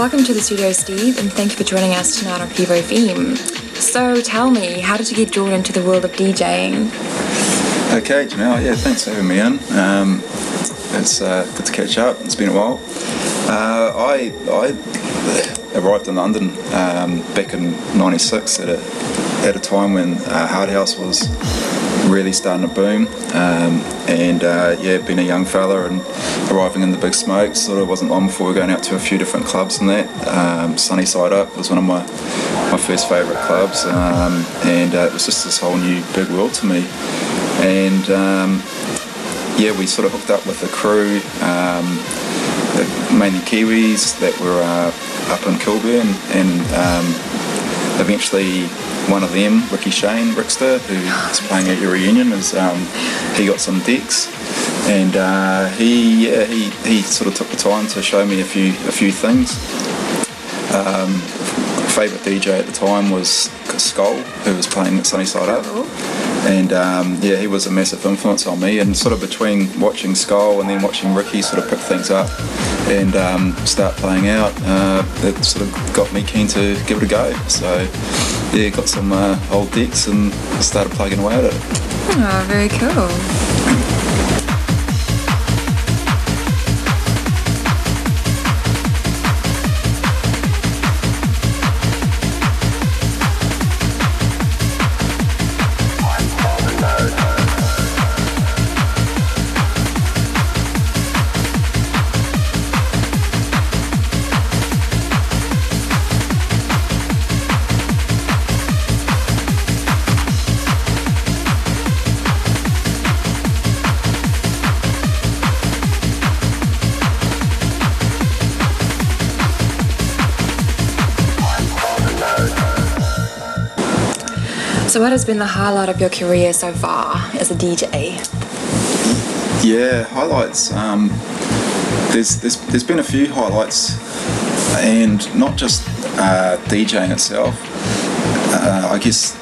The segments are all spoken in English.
Welcome to the studio, Steve, and thank you for joining us tonight on Fevah FM. So tell me, how did you get drawn into the world of DJing? Okay, Janelle, yeah, thanks for having me in. It's good to catch up. It's been a while. I arrived in London back in '96 at a time when Hard House was really starting to boom, being a young fella and arriving in the big smoke, sort of wasn't long before we were going out to a few different clubs and that. Sunny Side Up was one of my first favourite clubs, and it was just this whole new big world to me. And we sort of hooked up with a crew, mainly Kiwis that were up in Kilburn, and eventually one of them, Rickster, who's playing at your reunion, he got some decks, and he sort of took the time to show me a few things. Favourite DJ at the time was Skull, who was playing at Sunny Side Up. And he was a massive influence on me, and sort of between watching Skull and then watching Ricky sort of pick things up and start playing out, it sort of got me keen to give it a go. So got some old decks and started plugging away at it. Oh, very cool. So what has been the highlight of your career so far as a DJ? Yeah, highlights. There's been a few highlights, and not just DJing itself. I guess,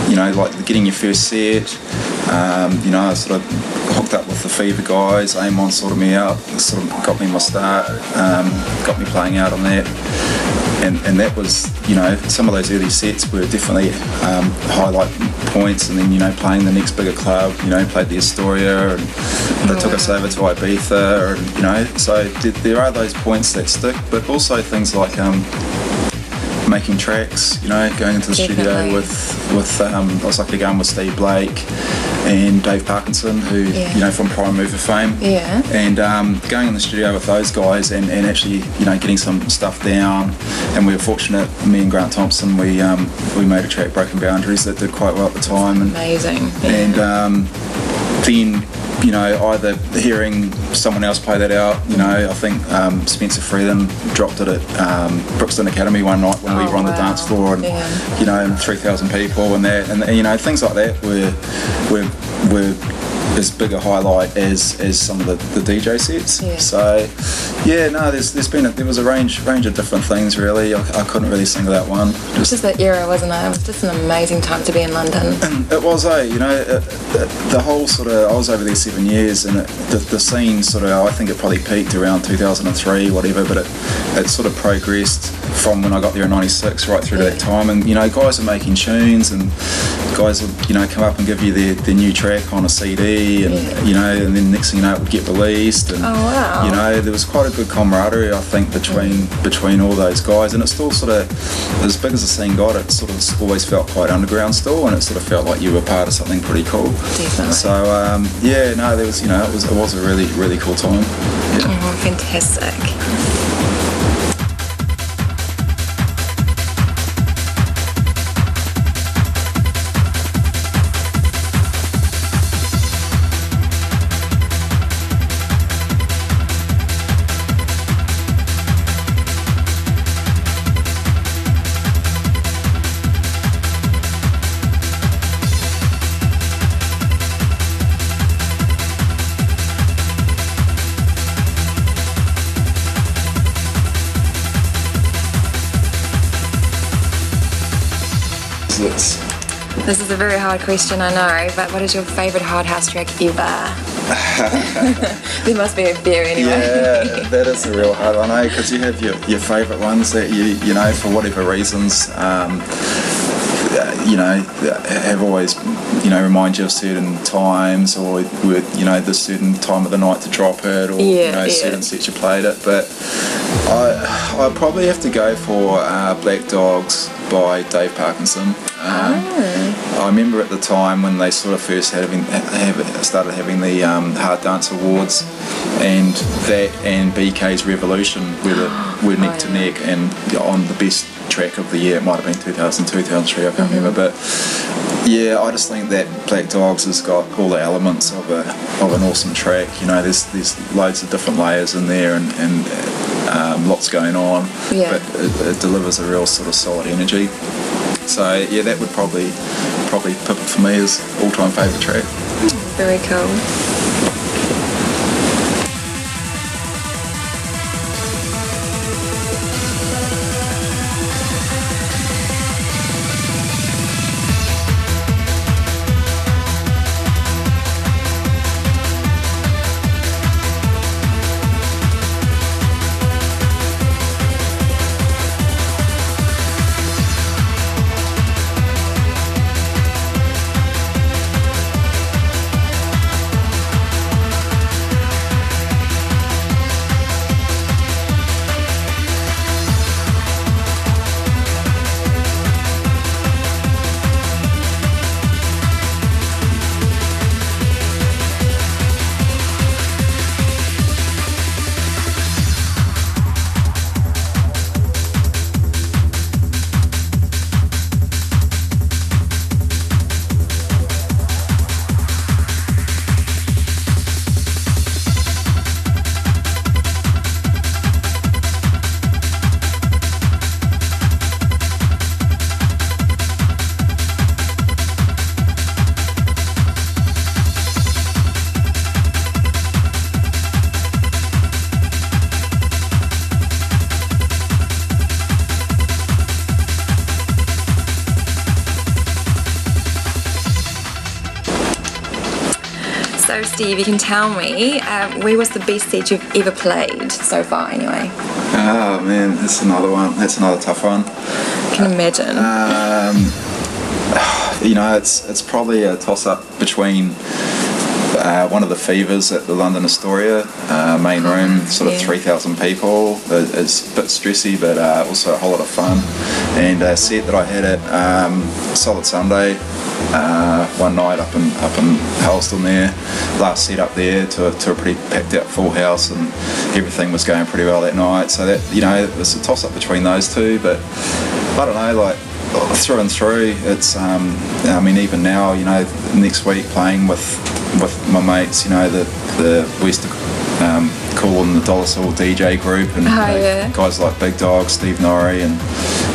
like getting your first set. I sort of hooked up with the Fevah guys. Amon sorted me out, sort of got me my start, got me playing out on that. And that was, some of those early sets were definitely highlight points, and then, playing the next bigger club, played the Astoria, and they took us over to Ibiza, and, so there are those points that stick, but also things like making tracks, going into the studio with I was lucky going with Steve Blake and Dave Parkinson, who, from Prime Mover fame. Yeah. And going in the studio with those guys and actually, getting some stuff down. And we were fortunate, me and Grant Thompson, we made a track, Broken Boundaries, that did quite well at the time. And, amazing. Yeah. And then, either hearing someone else play that out, I think Spencer Freedom dropped it at Brookston Academy one night when we were on the dance floor, and and 3,000 people and that, and things like that were as big a highlight as some of the DJ sets. Yeah. So there was a range of different things really. I couldn't really single out one. It was just that era, wasn't it? It was just an amazing time to be in London. It was, the whole sort of, I was over there 7 years, and the scene sort of, I think it probably peaked around 2003, whatever, but it sort of progressed from when I got there in '96 right through to that time. And guys are making tunes, and guys would come up and give you their new track on a CD, and and then next thing you know it would get released, and there was quite a good camaraderie, I think, between all those guys. And it still sort of, as big as the scene got, it sort of always felt quite underground still, and it sort of felt like you were part of something pretty cool. Definitely. So there was, it was a really, really cool time. Oh, fantastic. This is a very hard question, I know, but what is your favourite hard house track ever? There must be a few anyway. Yeah, that is a real hard one, because you have your favourite ones that you know, for whatever reasons, you know, have always, you know, remind you of certain times, or with, you know, the certain time of the night to drop it, or you know, certain sets you played it. But I probably have to go for Black Dogs by Dave Parkinson. I remember at the time when they sort of first started having the Hard Dance Awards, and that and BK's Revolution were neck to neck, and on the best track of the year. It might have been 2002, 2003, I can't remember, but yeah, I just think that Black Dogs has got all the elements of an awesome track. You know, there's loads of different layers in there, and lots going on, but it delivers a real sort of solid energy. So yeah, that would probably pip it for me as all-time favourite track. Very cool. So Steve, you can tell me, where was the best set you've ever played so far anyway? Oh man, that's another one. That's another tough one. I can imagine. You know, it's probably a toss-up between one of the Fevahs at the London Astoria, main room, sort of 3,000 people. It's a bit stressy, but also a whole lot of fun. And a set that I had at Solid Sunday one night up in Halston there, last set up there to a pretty packed out full house, and everything was going pretty well that night. So that, you know, it was a toss-up between those two, but I don't know, like, through and through, it's I mean, even now, you know, next week playing with my mates, you know, the West Cool and the Dollar Soul DJ group, and guys like Big Dog, Steve Norrie and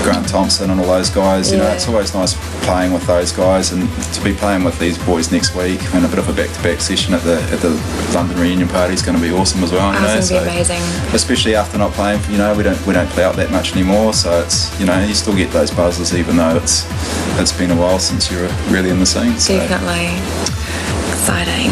Grant Thompson and all those guys, you know, it's always nice playing with those guys, and to be playing with these boys next week and a bit of a back-to-back session at the London reunion party is going to be awesome as well. You know, it's going to be amazing. Especially after not playing, you know, we don't play out that much anymore, so it's, you know, you still get those buzzes even though it's been a while since you were really in the scene. So. Definitely. Exciting.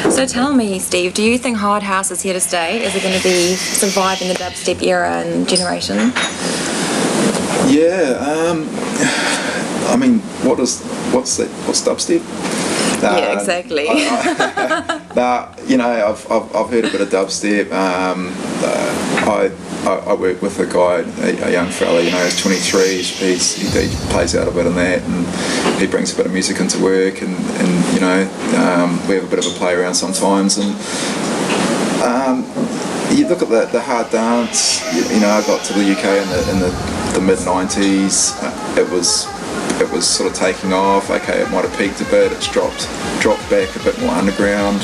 So tell me, Steve, do you think hard house is here to stay? Is it going to be surviving the dubstep era and generation? Yeah, I mean, what's dubstep? Yeah, exactly. You know, I've heard a bit of dubstep. I work with a guy, a young fella, you know, he's 23, he plays out a bit in that, and he brings a bit of music into work, and you know, we have a bit of a play around sometimes, and you look at the hard dance, you know, I got to the UK in the mid-90s, it was sort of taking off. Okay, it might have peaked a bit, it's dropped back a bit more underground.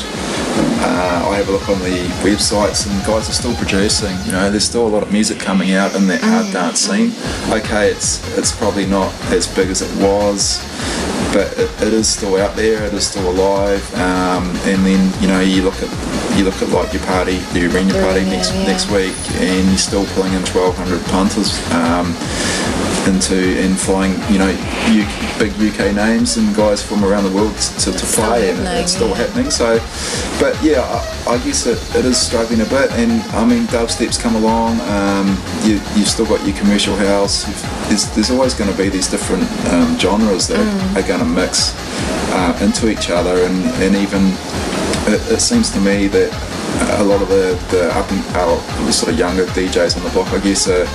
I have a look on the websites and guys are still producing, you know, there's still a lot of music coming out in that hard dance scene. Okay, it's probably not as big as it was, but it is still out there, it is still alive, and then, you know, you look at like your party, the arena party next week, and you're still pulling in 1,200 punters and flying, you know, big UK names and guys from around the world to play, and it's still happening. So, but yeah, I guess it is struggling a bit, and I mean, dubstep's come along, you've still got your commercial house, there's always going to be these different genres that are going to mix into each other, and even it seems to me that a lot of the sort of younger DJs on the block, I guess, are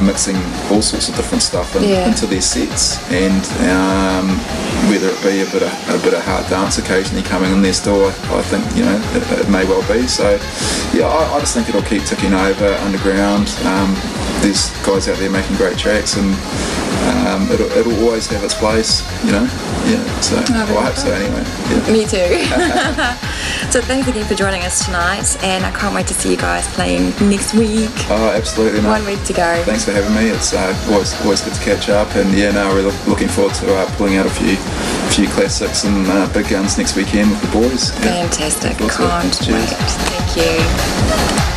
mixing all sorts of different stuff into their sets, and whether it be a bit of hard dance occasionally coming in there still, I think, you know, it may well be. So yeah, I just think it'll keep ticking over underground. There's guys out there making great tracks, and it'll always have its place, you know. Yeah, so I hope so anyway. Yeah. Me too. So thanks again for joining us tonight, and I can't wait to see you guys playing next week. Oh, absolutely. 1 week to go. Thanks for having me. It's always good to catch up, and yeah, no, we're looking forward to pulling out a few classics and big guns next weekend with the boys. Yeah. Fantastic. Can't wait. Thank you.